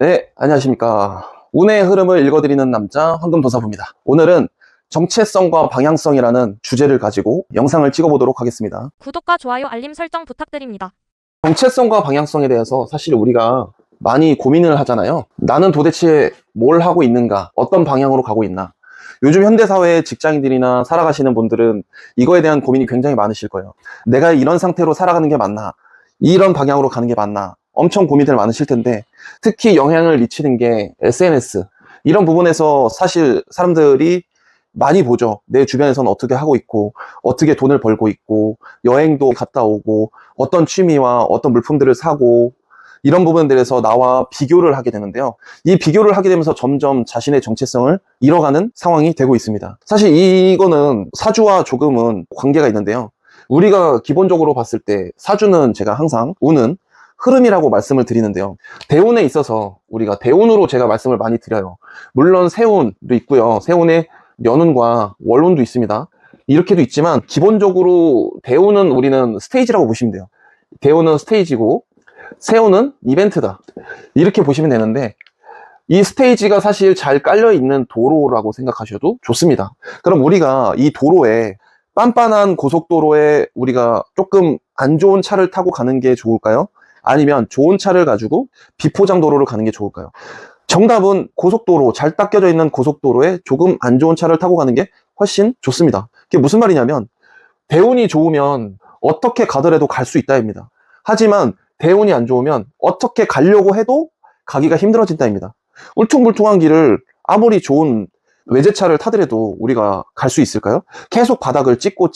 네, 안녕하십니까. 운의 흐름을 읽어드리는 남자 황금도사부입니다. 오늘은 정체성과 방향성이라는 주제를 가지고 영상을 찍어보도록 하겠습니다. 구독과 좋아요, 알림 설정 부탁드립니다. 정체성과 방향성에 대해서 사실 우리가 많이 고민을 하잖아요. 나는 도대체 뭘 하고 있는가? 어떤 방향으로 가고 있나? 요즘 현대사회의 직장인들이나 살아가시는 분들은 이거에 대한 고민이 굉장히 많으실 거예요. 내가 이런 상태로 살아가는 게 맞나? 이런 방향으로 가는 게 맞나? 엄청 고민들 많으실 텐데, 특히 영향을 미치는 게 SNS. 이런 부분에서 사실 사람들이 많이 보죠. 내 주변에서는 어떻게 하고 있고, 어떻게 돈을 벌고 있고, 여행도 갔다 오고, 어떤 취미와 어떤 물품들을 사고, 이런 부분들에서 나와 비교를 하게 되는데요. 이 비교를 하게 되면서 점점 자신의 정체성을 잃어가는 상황이 되고 있습니다. 사실 이거는 사주와 조금은 관계가 있는데요. 우리가 기본적으로 봤을 때 사주는 제가 항상 운은 흐름이라고 말씀을 드리는데요. 대운에 있어서 우리가 대운으로 제가 말씀을 많이 드려요. 물론 세운도 있고요. 세운에 연운과 월운도 있습니다. 이렇게도 있지만 기본적으로 대운은 우리는 스테이지라고 보시면 돼요. 대운은 스테이지고 세운은 이벤트다. 이렇게 보시면 되는데 이 스테이지가 사실 잘 깔려있는 도로라고 생각하셔도 좋습니다. 그럼 우리가 이 도로에 빤빤한 고속도로에 우리가 조금 안 좋은 차를 타고 가는 게 좋을까요? 아니면 좋은 차를 가지고 비포장 도로를 가는 게 좋을까요? 정답은 고속도로, 잘 닦여져 있는 고속도로에 조금 안 좋은 차를 타고 가는 게 훨씬 좋습니다. 그게 무슨 말이냐면 대운이 좋으면 어떻게 가더라도 갈 수 있다입니다. 하지만 대운이 안 좋으면 어떻게 가려고 해도 가기가 힘들어진다입니다. 울퉁불퉁한 길을 아무리 좋은 외제차를 타더라도 우리가 갈 수 있을까요? 계속 바닥을 찍고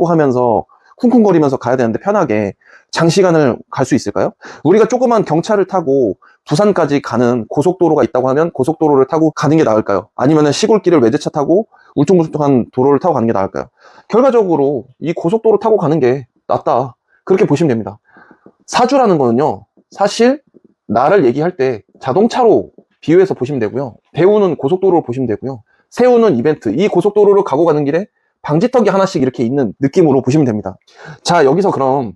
하면서 쿵쿵거리면서 가야 되는데 편하게 장시간을 갈 수 있을까요? 우리가 조그만 경차를 타고 부산까지 가는 고속도로가 있다고 하면 고속도로를 타고 가는 게 나을까요? 아니면 시골길을 외제차 타고 울퉁불퉁한 도로를 타고 가는 게 나을까요? 결과적으로 이 고속도로 타고 가는 게 낫다. 그렇게 보시면 됩니다. 사주라는 거는요, 사실 나를 얘기할 때 자동차로 비유해서 보시면 되고요. 대우는 고속도로로 보시면 되고요. 세우는 이벤트, 이 고속도로를 가고 가는 길에 방지턱이 하나씩 이렇게 있는 느낌으로 보시면 됩니다. 자, 여기서 그럼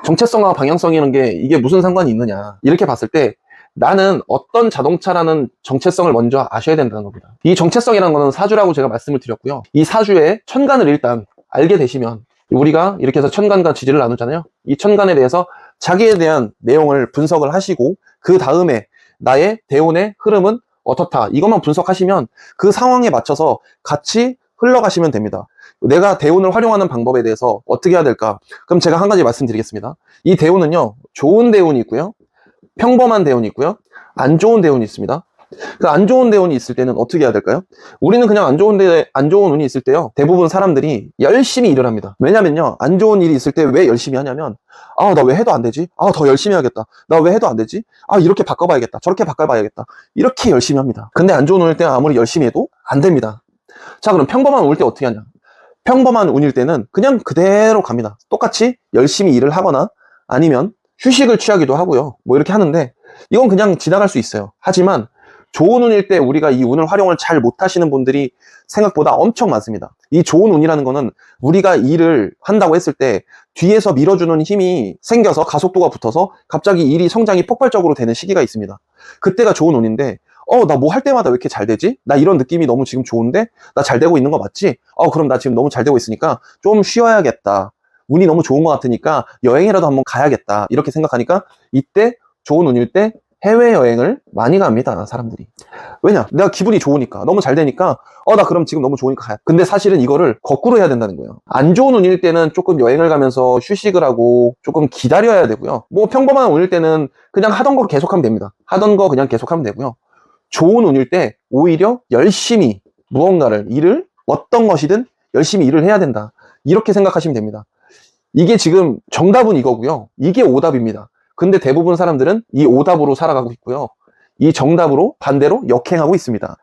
정체성과 방향성이라는 게 이게 무슨 상관이 있느냐. 이렇게 봤을 때 나는 어떤 자동차라는 정체성을 먼저 아셔야 된다는 겁니다. 이 정체성이라는 거는 사주라고 제가 말씀을 드렸고요. 이 사주의 천간을 일단 알게 되시면 우리가 이렇게 해서 천간과 지지를 나누잖아요. 이 천간에 대해서 자기에 대한 내용을 분석을 하시고 그 다음에 나의 대운의 흐름은 어떻다. 이것만 분석하시면 그 상황에 맞춰서 같이 흘러가시면 됩니다. 내가 대운을 활용하는 방법에 대해서 어떻게 해야 될까? 그럼 제가 한 가지 말씀드리겠습니다. 이 대운은요, 좋은 대운이 있고요, 평범한 대운이 있고요, 안 좋은 대운이 있습니다. 그 안 좋은 대운이 있을 때는 어떻게 해야 될까요? 우리는 그냥 안 좋은 운이 있을 때요, 대부분 사람들이 열심히 일을 합니다. 왜냐면요, 안 좋은 일이 있을 때 왜 열심히 하냐면, 아, 나 왜 해도 안 되지? 아, 더 열심히 해야겠다. 나 왜 해도 안 되지? 아, 이렇게 바꿔봐야겠다. 저렇게 바꿔봐야겠다. 이렇게 열심히 합니다. 근데 안 좋은 운일 때는 아무리 열심히 해도 안 됩니다. 자, 그럼 평범한 운일 때 어떻게 하냐? 평범한 운일 때는 그냥 그대로 갑니다. 똑같이 열심히 일을 하거나 아니면 휴식을 취하기도 하고요. 뭐 이렇게 하는데 이건 그냥 지나갈 수 있어요. 하지만 좋은 운일 때 우리가 이 운을 활용을 잘 못하시는 분들이 생각보다 엄청 많습니다. 이 좋은 운이라는 거는 우리가 일을 한다고 했을 때 뒤에서 밀어주는 힘이 생겨서 가속도가 붙어서 갑자기 일이 성장이 폭발적으로 되는 시기가 있습니다. 그때가 좋은 운인데 나 뭐 할 때마다 왜 이렇게 잘 되지? 나 이런 느낌이 너무 지금 좋은데? 나 잘 되고 있는 거 맞지? 그럼 나 지금 너무 잘 되고 있으니까 좀 쉬어야겠다. 운이 너무 좋은 것 같으니까 여행이라도 한번 가야겠다. 이렇게 생각하니까 이때 좋은 운일 때 해외여행을 많이 갑니다, 사람들이. 왜냐? 내가 기분이 좋으니까. 너무 잘 되니까, 나 그럼 지금 너무 좋으니까 가야. 근데 사실은 이거를 거꾸로 해야 된다는 거예요. 안 좋은 운일 때는 조금 여행을 가면서 휴식을 하고 조금 기다려야 되고요. 뭐 평범한 운일 때는 그냥 하던 거 계속하면 됩니다. 하던 거 그냥 계속하면 되고요. 좋은 운일 때 오히려 열심히 무언가를, 일을 어떤 것이든 열심히 일을 해야 된다. 이렇게 생각하시면 됩니다. 이게 지금 정답은 이거고요. 이게 오답입니다. 근데 대부분 사람들은 이 오답으로 살아가고 있고요. 이 정답으로 반대로 역행하고 있습니다.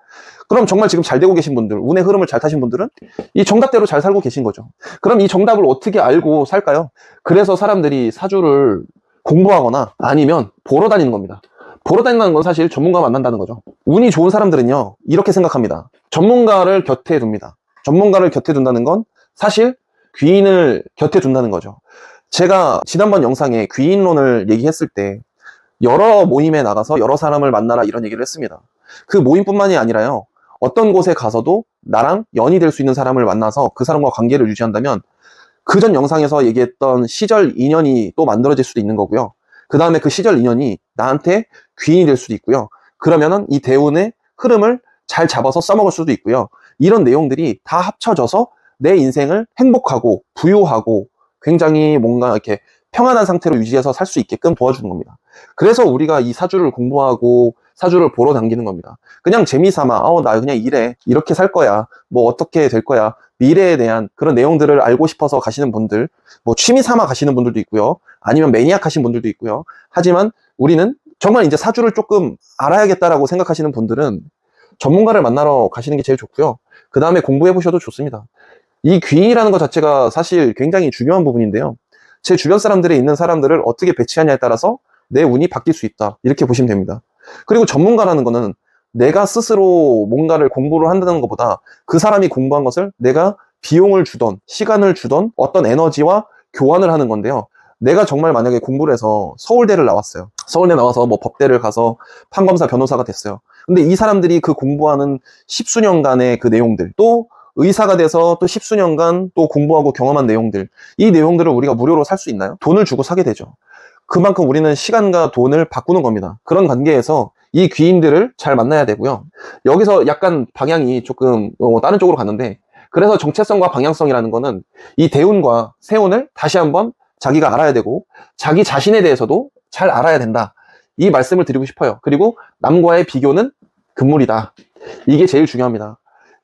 그럼 정말 지금 잘 되고 계신 분들, 운의 흐름을 잘 타신 분들은 이 정답대로 잘 살고 계신 거죠. 그럼 이 정답을 어떻게 알고 살까요? 그래서 사람들이 사주를 공부하거나 아니면 보러 다니는 겁니다. 보러 다닌다는 건 사실 전문가 만난다는 거죠. 운이 좋은 사람들은요, 이렇게 생각합니다. 전문가를 곁에 둡니다. 전문가를 곁에 둔다는 건 사실 귀인을 곁에 둔다는 거죠. 제가 지난번 영상에 귀인론을 얘기했을 때 여러 모임에 나가서 여러 사람을 만나라 이런 얘기를 했습니다. 그 모임뿐만이 아니라요. 어떤 곳에 가서도 나랑 연이 될 수 있는 사람을 만나서 그 사람과 관계를 유지한다면 그전 영상에서 얘기했던 시절 인연이 또 만들어질 수도 있는 거고요. 그 다음에 그 시절 인연이 나한테 귀인이 될 수도 있고요. 그러면은 이 대운의 흐름을 잘 잡아서 써먹을 수도 있고요. 이런 내용들이 다 합쳐져서 내 인생을 행복하고 부유하고 굉장히 뭔가 이렇게 평안한 상태로 유지해서 살 수 있게끔 도와주는 겁니다. 그래서 우리가 이 사주를 공부하고 사주를 보러 다니는 겁니다. 그냥 재미삼아 나 그냥 이래 이렇게 살 거야 뭐 어떻게 될 거야 미래에 대한 그런 내용들을 알고 싶어서 가시는 분들, 뭐 취미 삼아 가시는 분들도 있고요. 아니면 매니악하신 분들도 있고요. 하지만 우리는 정말 이제 사주를 조금 알아야겠다라고 생각하시는 분들은 전문가를 만나러 가시는 게 제일 좋고요. 그 다음에 공부해 보셔도 좋습니다. 이 귀인이라는 것 자체가 사실 굉장히 중요한 부분인데요. 제 주변 사람들에 있는 사람들을 어떻게 배치하냐에 따라서 내 운이 바뀔 수 있다. 이렇게 보시면 됩니다. 그리고 전문가라는 거는 내가 스스로 뭔가를 공부를 한다는 것보다 그 사람이 공부한 것을 내가 비용을 주던 시간을 주던 어떤 에너지와 교환을 하는 건데요. 내가 정말 만약에 공부를 해서 서울대를 나왔어요. 서울대 나와서 뭐 법대를 가서 판검사 변호사가 됐어요. 근데 이 사람들이 그 공부하는 십수년간의 그 내용들, 또 의사가 돼서 또 십수년간 또 공부하고 경험한 내용들, 이 내용들을 우리가 무료로 살 수 있나요? 돈을 주고 사게 되죠. 그만큼 우리는 시간과 돈을 바꾸는 겁니다. 그런 관계에서 이 귀인들을 잘 만나야 되고요. 여기서 약간 방향이 조금 다른 쪽으로 갔는데, 그래서 정체성과 방향성이라는 거는 이 대운과 세운을 다시 한번 자기가 알아야 되고 자기 자신에 대해서도 잘 알아야 된다. 이 말씀을 드리고 싶어요. 그리고 남과의 비교는 금물이다. 이게 제일 중요합니다.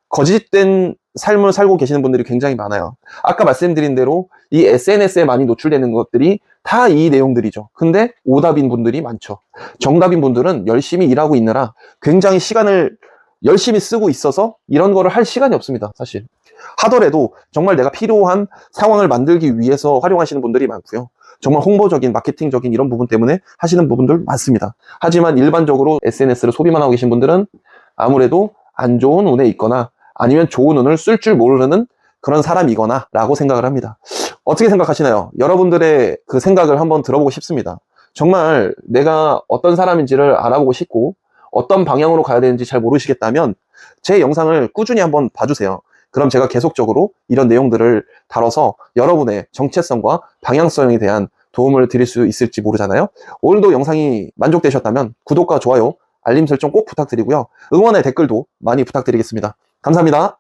거짓된 삶을 살고 계시는 분들이 굉장히 많아요. 아까 말씀드린 대로 이 SNS에 많이 노출되는 것들이 다 이 내용들이죠. 근데 오답인 분들이 많죠. 정답인 분들은 열심히 일하고 있느라 굉장히 시간을 열심히 쓰고 있어서 이런 거를 할 시간이 없습니다. 사실. 하더라도 정말 내가 필요한 상황을 만들기 위해서 활용하시는 분들이 많고요. 정말 홍보적인, 마케팅적인 이런 부분 때문에 하시는 부분들 많습니다. 하지만 일반적으로 SNS를 소비만 하고 계신 분들은 아무래도 안 좋은 운에 있거나 아니면 좋은 운을 쓸 줄 모르는 그런 사람이거나 라고 생각을 합니다. 어떻게 생각하시나요? 여러분들의 그 생각을 한번 들어보고 싶습니다. 정말 내가 어떤 사람인지를 알아보고 싶고 어떤 방향으로 가야 되는지 잘 모르시겠다면 제 영상을 꾸준히 한번 봐주세요. 그럼 제가 계속적으로 이런 내용들을 다뤄서 여러분의 정체성과 방향성에 대한 도움을 드릴 수 있을지 모르잖아요. 오늘도 영상이 만족되셨다면 구독과 좋아요, 알림 설정 꼭 부탁드리고요. 응원의 댓글도 많이 부탁드리겠습니다. 감사합니다.